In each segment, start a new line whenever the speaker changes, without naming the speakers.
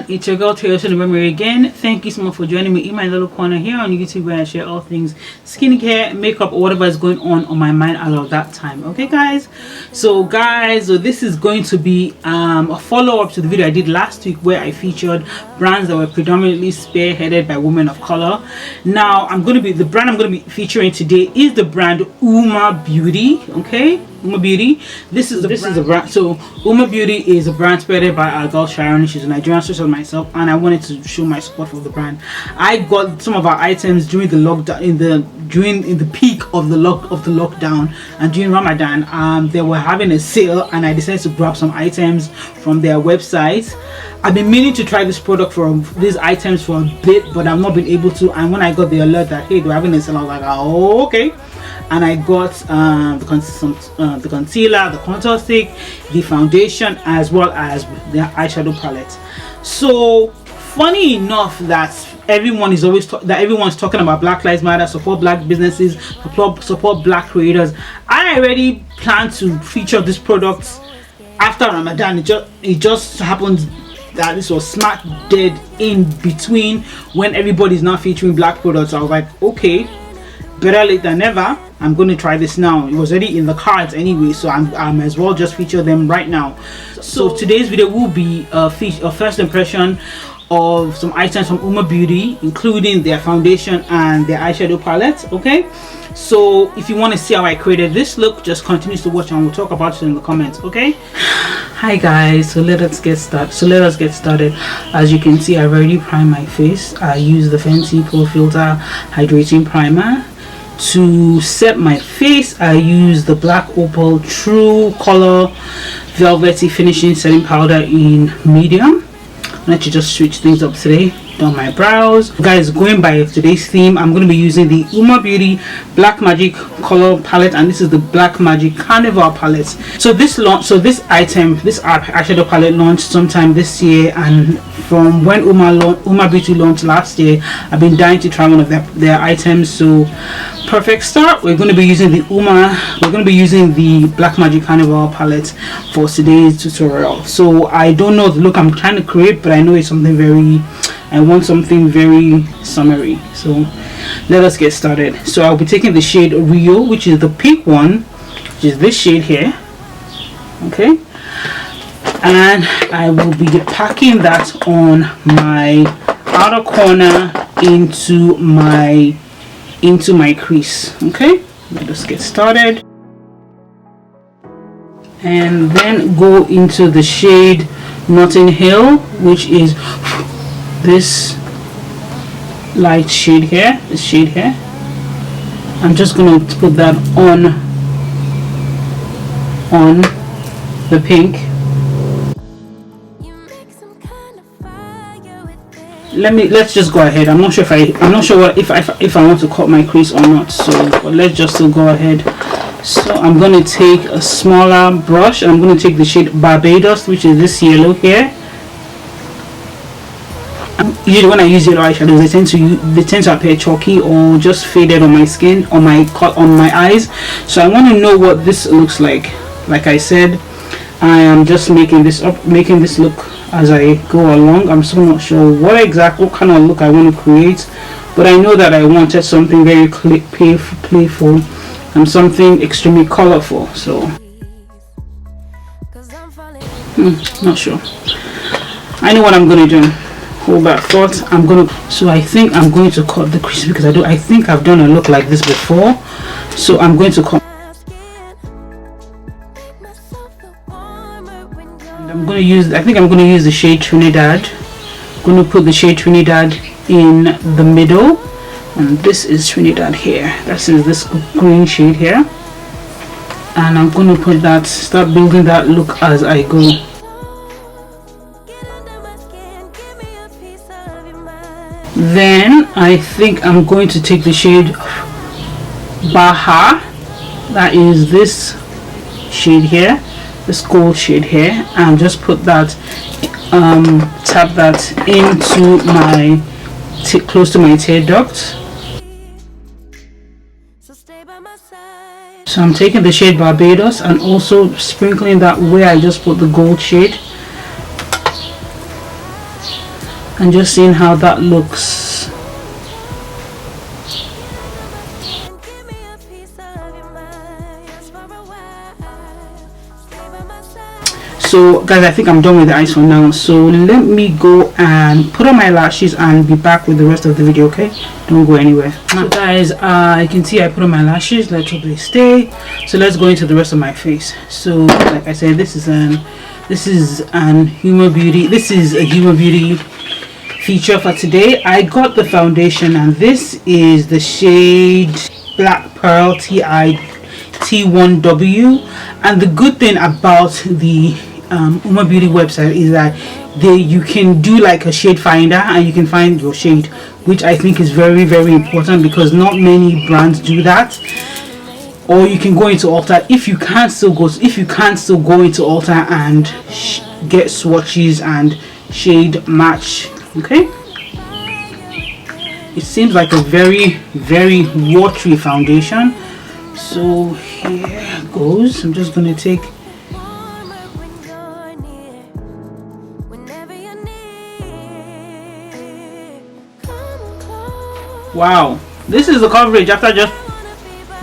it's your girl Taylor Memory again. Thank you so much for joining me in my little corner here on YouTube, where I share all things skincare, makeup, or whatever is going on my mind as of that time. Okay guys, so this is going to be a follow-up to the video I did last week, where I featured brands that were predominantly spearheaded by women of color. Now the brand I'm going to be featuring today is the brand Uoma Beauty. Okay, Uoma Beauty. This is the brand. So Uoma Beauty is a brand spearheaded by our girl Sharon. She's a Nigerian sister of myself, and I wanted to show my support for the brand. I got some of our items during the lockdown, during the peak of the lockdown, and during Ramadan. They were having a sale, and I decided to grab some items from their website. I've been meaning to try this product these items for a bit, but I've not been able to. And when I got the alert that hey, they're having a sale, I was like, oh, okay. And I got the concealer, the contour stick, the foundation, as well as the eyeshadow palette. So funny enough that everyone's talking about Black Lives Matter, support black businesses, support black creators. I already planned to feature this product after Ramadan. It just happened that this was smack dead in between when everybody's now featuring black products. I was like, okay, better late than never. I'm going to try this now. It was already in the cards anyway, so I might as well just feature them right now. So today's video will be a first impression of some items from Uoma Beauty, including their foundation and their eyeshadow palette. Okay, so if you want to see how I created this look, just continue to watch and we'll talk about it in the comments. Okay. Hi guys, so let us get started. As you can see, I've already primed my face. I use the Fenty Pro Filter Hydrating Primer. To set my face, I use the Black Opal True Color Velvety Finishing Setting Powder in medium. Let you just switch things up today. Done my brows. Guys, going by today's theme, I'm going to be using the Uoma Beauty Black Magic color palette, and this is the Black Magic Carnival palette. So this eyeshadow palette launched sometime this year, and from when Uoma Beauty launched last year, I've been dying to try one of their items. So perfect start. We're going to be using the Black Magic Carnival palette for today's tutorial. So I don't know the look I'm trying to create, but I know it's I want something very summery. So let us get started. So I'll be taking the shade Rio, which is the pink one, which is this shade here. Okay, and I will be packing that on my outer corner into my crease. Okay, let us get started, and then go into the shade Notting Hill, which is this light shade here. I'm just going to put that on the pink. Let's just go ahead. I'm not sure if I want to cut my crease or not, so but let's just still go ahead. So I'm going to take a smaller brush, and I'm going to take the shade Barbados, which is this yellow here. Usually when I use yellow eyeshadows, they tend to appear chalky or just faded on my skin, on my eyes. So I want to know what this looks like. Like I said, I am just making this look as I go along. I'm still not sure what kind of look I want to create, but I know that I wanted something very playful and something extremely colorful. So not sure. I know what I'm gonna do. Hold that thought. So I think I'm going to cut the crease, because I think I've done a look like this before. So I'm going to cut. And I think I'm going to use the shade Trinidad. I'm going to put the shade Trinidad in the middle, and this is Trinidad here. This is this green shade here, and I'm going to start building that look as I go. Then I think I'm going to take the shade Baha, that is this shade here, this gold shade here, and just put that, tap that into close to my tear duct. So I'm taking the shade Barbados and also sprinkling that where I just put the gold shade. and just seeing how that looks. So guys, I think I'm done with the eyes for now, so let me go and put on my lashes and be back with the rest of the video. Okay, don't go anywhere. So guys, you can see I put on my lashes. Let's hope they stay. So let's go into the rest of my face. So like I said, this is an Uoma Beauty. This is a Uoma Beauty feature for today. I got the foundation, and this is the shade Black Pearl T1W. And the good thing about the Uoma Beauty website is that you can do like a shade finder and you can find your shade, which I think is very, very important, because not many brands do that. Or you can go into Ulta if you can't still go into Ulta and get swatches and shade match. Okay, it seems like a very, very watery foundation. So here goes. I'm just gonna take wow, this is the coverage after just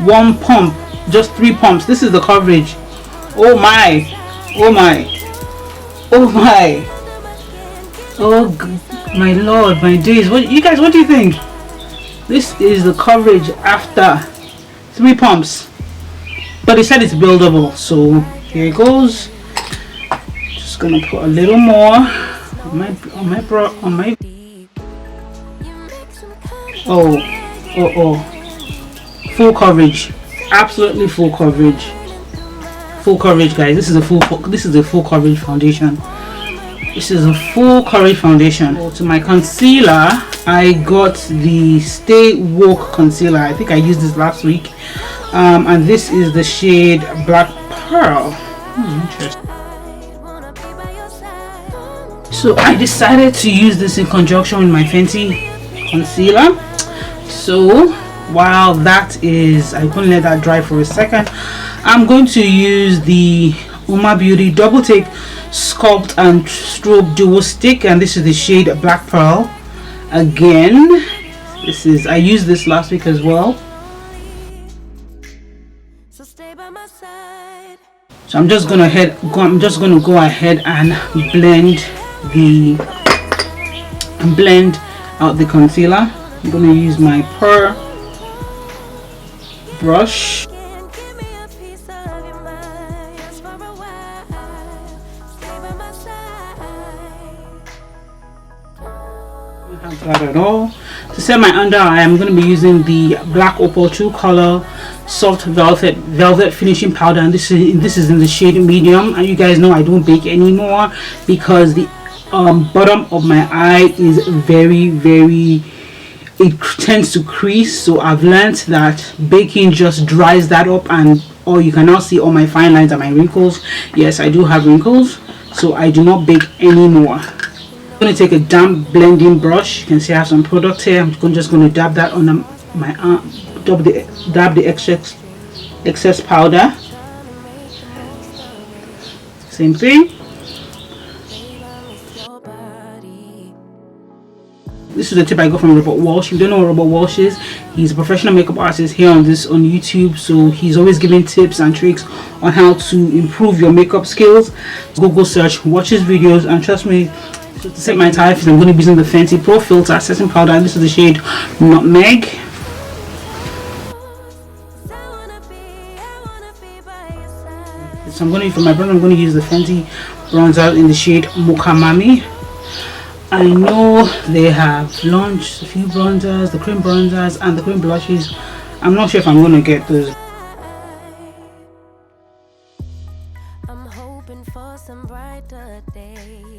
one pump, just 3 pumps. This is the coverage. Oh my, oh my, oh my, oh my lord, my days. What you guys, what do you think? This is the coverage after 3 pumps, but it said it's buildable, so here it goes. Just gonna put a little more on my oh, full coverage, absolutely full coverage, guys. This is a full coverage foundation. This is a full coverage foundation. So to my concealer, I got the Stay Woke concealer. I think I used this last week, and this is the shade Black Pearl. Interesting. So I decided to use this in conjunction with my Fenty concealer. So while that is, I'm going to let that dry for a second, I'm going to use the Uoma Beauty Double Take Sculpt and Strobe Duo Stick, and this is the shade Black Pearl. Again, this is, I used this last week as well. So I'm just gonna go ahead and blend out the concealer. I'm gonna use my Pearl brush. That at all. To set my under eye, I'm going to be using the Black Opal True Color Soft Velvet Finishing Powder, and this is in the shade medium. And you guys know I don't bake anymore because the bottom of my eye is very, very, it tends to crease. So I've learned that baking just dries that up, and you can now see all my fine lines and my wrinkles. Yes, I do have wrinkles, so I do not bake anymore. I'm going to take a damp blending brush. You can see I have some product here. I'm just going to dab that on my arm, dab the excess powder. Same thing. This is the tip I got from Robert Walsh. If you don't know what Robert Walsh is, he's a professional makeup artist here on YouTube. So he's always giving tips and tricks on how to improve your makeup skills. Google search, watch his videos, and trust me, to set my entire face, I'm going to be using the Fenty Pro Filter Setting Powder, and this is the shade Nutmeg. So I'm going to use for my bronzer, I'm going to use the Fenty bronzer in the shade Mocha Mami. I know they have launched a few bronzers, the cream bronzers and the cream blushes. I'm not sure if I'm going to get those. I'm hoping for some brighter days.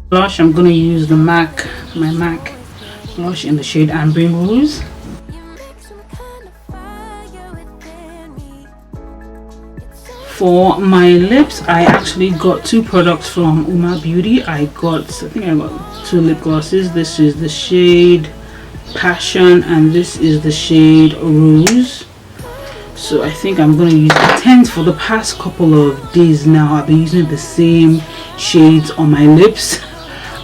Blush, I'm going to use the my MAC blush in the shade Amber Rose. For my lips, I actually got 2 products from Uoma Beauty. I think I got 2 lip glosses. This is the shade Passion and this is the shade Rose. So I think I'm going to use the tints for the past couple of days now. I've been using the same shades on my lips.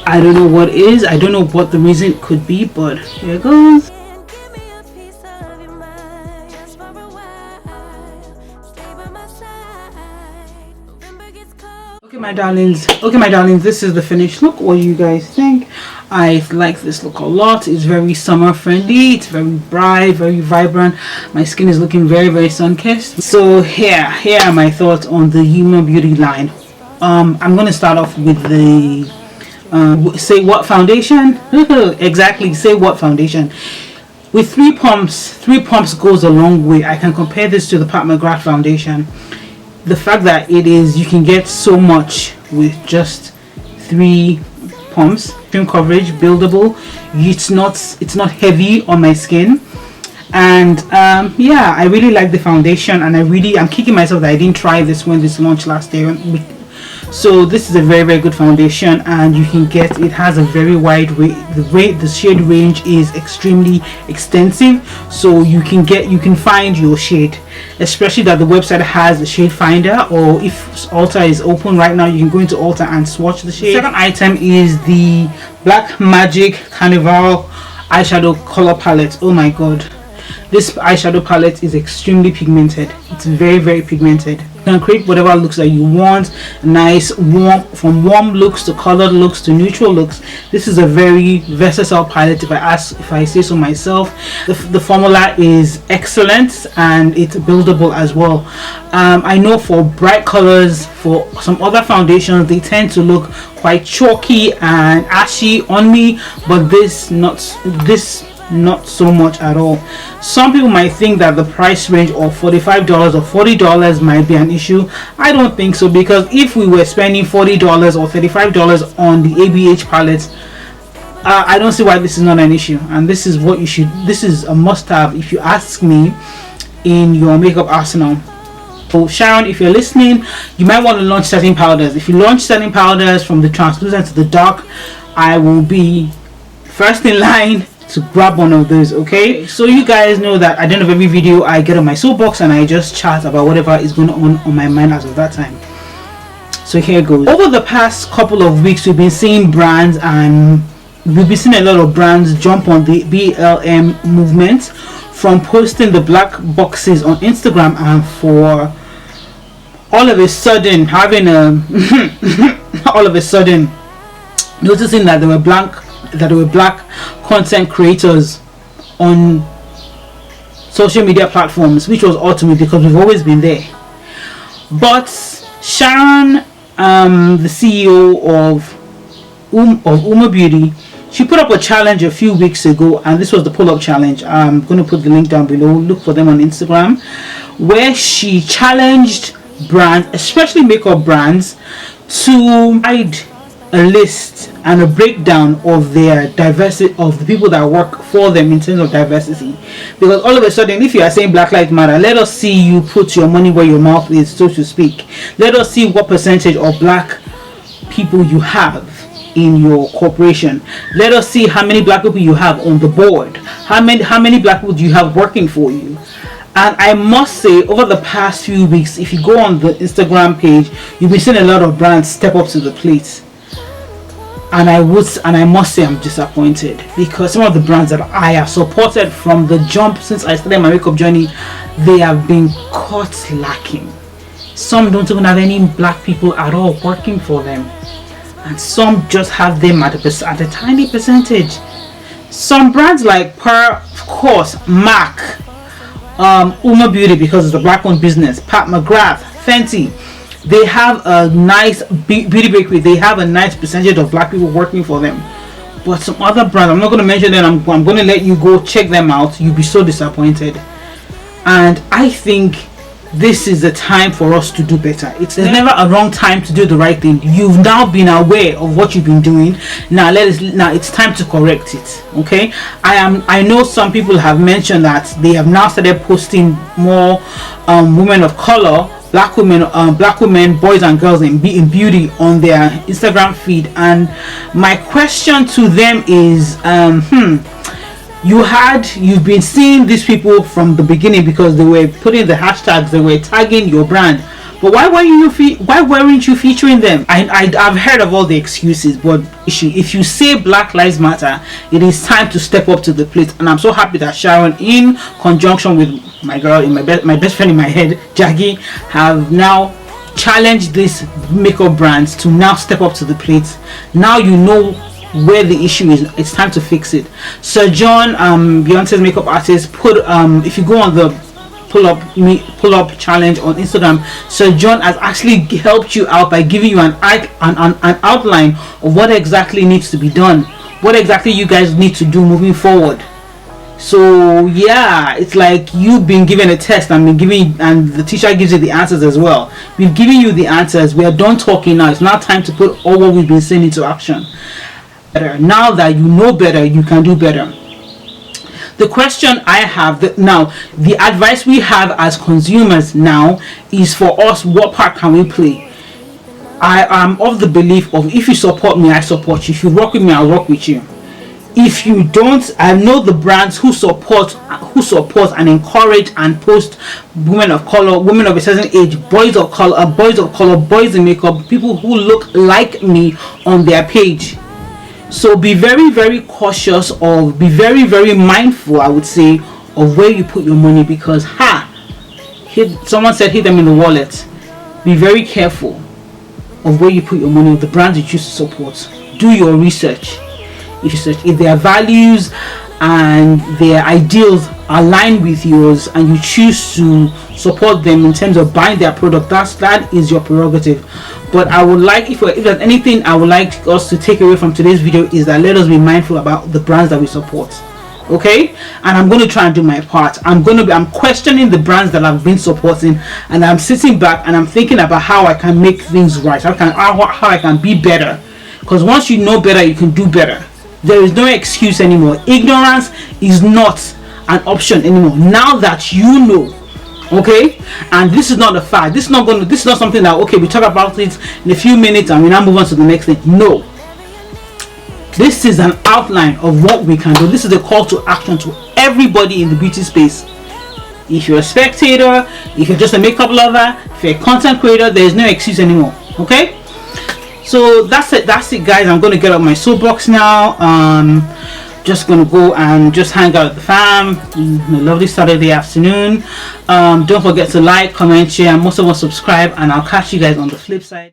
I don't know what is. I don't know what the reason could be, but here it goes. Okay my darlings, this is the finished look. What do you guys think? I like this look a lot. It's very summer friendly, it's very bright, very vibrant. My skin is looking very, very sun-kissed. So here are my thoughts on the Uoma Beauty line. I'm going to start off with the Say What foundation. Exactly, Say What foundation. With three pumps goes a long way. I can compare this to the Pat McGrath foundation. The fact that you can get so much with just 3 pumps. Cream coverage, buildable. It's not heavy on my skin, and yeah, I really like the foundation, and I'm kicking myself that I didn't try this when this launched last year. So this is a very, very good foundation, and you can get, it has a very wide range. The shade range is extremely extensive, so you can find your shade, especially that the website has a shade finder, or if Ulta is open right now, you can go into Ulta and swatch the shade. The second item is the Black Magic Carnival eyeshadow color palette. Oh my god, this eyeshadow palette is extremely pigmented. It's very, very pigmented. You can create whatever looks that you want. Nice, warm, from warm looks to colored looks to neutral looks. This is a very versatile palette, if I say so myself. The formula is excellent, and it's buildable as well. I know for bright colors, for some other foundations, they tend to look quite chalky and ashy on me, but this not so much at all. Some people might think that the price range of $45 or $40 might be an issue. I don't think so, because if we were spending $40 or $35 on the ABH palette, I don't see why this is not an issue. And this is a must-have, if you ask me, in your makeup arsenal. So Sharon, if you're listening, you might want to launch setting powders. If you launch setting powders from the translucent to the dark, I will be first in line to grab one of those. Okay, so you guys know that at the end of every video I get on my soapbox and I just chat about whatever is going on my mind as of that time. So here goes. Over the past couple of weeks, we've been seeing brands, and we've been seeing a lot of brands jump on the BLM movement, from posting the black boxes on Instagram, and for all of a sudden having all of a sudden noticing that there were black content creators on social media platforms, which was odd to me because we've always been there. But Sharon, the CEO of Uoma Beauty, she put up a challenge a few weeks ago, and this was the pull-up challenge. I'm going to put the link down below. Look for them on Instagram, where she challenged brands, especially makeup brands, to hide a list and a breakdown of their diversity, of the people that work for them in terms of diversity. Because all of a sudden, if you are saying Black Lives Matter, let us see you put your money where your mouth is, so to speak. Let us see what percentage of black people you have in your corporation. Let us see how many black people you have on the board. How many black people do you have working for you? And I must say, over the past few weeks, if you go on the Instagram page, you've been seeing a lot of brands step up to the plate. And I must say I'm disappointed, because some of the brands that I have supported from the jump since I started my makeup journey, they have been caught lacking. Some don't even have any black people at all working for them, and some just have them at a tiny percentage. Some brands like of course, MAC, Uoma Beauty, because it's a black-owned business, Pat McGrath, Fenty, they have a nice beauty bakery. They have a nice percentage of black people working for them. But some other brands, I'm not going to mention them. I'm going to let you go check them out. You'll be so disappointed. And I think this is the time for us to do better. There's never a wrong time to do the right thing. You've now been aware of what you've been doing. Now it's time to correct it. Okay, I know some people have mentioned that they have now started posting more women of color, black women, boys and girls in beauty on their Instagram feed. And my question to them is, you've been seeing these people from the beginning because they were putting the hashtags, they were tagging your brand, But why weren't you featuring them? I've heard of all the excuses, but if you say Black Lives Matter, it is time to step up to the plate. And I'm so happy that Sharon, in conjunction with my girl, my best friend in my head, Jackie, have now challenged these makeup brands to now step up to the plate. Now you know where the issue is. It's time to fix it. Sir John, Beyonce's makeup artist, put if you go on the pull up challenge on Instagram, Sir John has actually helped you out by giving you an outline of what exactly needs to be done, what exactly you guys need to do moving forward. So yeah, it's like you've been given a test and the teacher gives you the answers as well. We've given you the answers. We are done talking now. It's now time to put all what we've been saying into action. Now that you know better, you can do better. The question I have now, the advice we have as consumers now is for us, what part can we play? I am of the belief of, if you support me, I support you. If you work with me, I'll work with you. If you don't, I know the brands who support and encourage and post women of color, women of a certain age, boys of color, boys in makeup, people who look like me on their page. So be very, very cautious, or be very, very mindful, I would say, of where you put your money, because someone said hit them in the wallet. Be very careful of where you put your money, of the brands you choose to support. Do your research. If their values and their ideals align with yours and you choose to support them in terms of buying their product, that is your prerogative. But I would like, if there's anything I would like us to take away from today's video, is that let us be mindful about the brands that we support. Okay, and I'm going to try and do my part. I'm questioning the brands that I've been supporting, and I'm sitting back and I'm thinking about how I can make things right, how I can be better. Because once you know better, you can do better. There is no excuse anymore. Ignorance is not an option anymore now that you know. Okay, and this is not a fact. This is not something that, okay, we talk about it in a few minutes and we now move on to the next thing. No, this is an outline of what we can do. This is a call to action to everybody in the beauty space. If you're a spectator, if you're just a makeup lover, if you're a content creator, there is no excuse anymore. Okay, so that's it guys. I'm going to get up my soapbox now. Just gonna go and just hang out with the fam. A lovely Saturday afternoon. Don't forget to like, comment, share, and most of all subscribe, and I'll catch you guys on the flip side.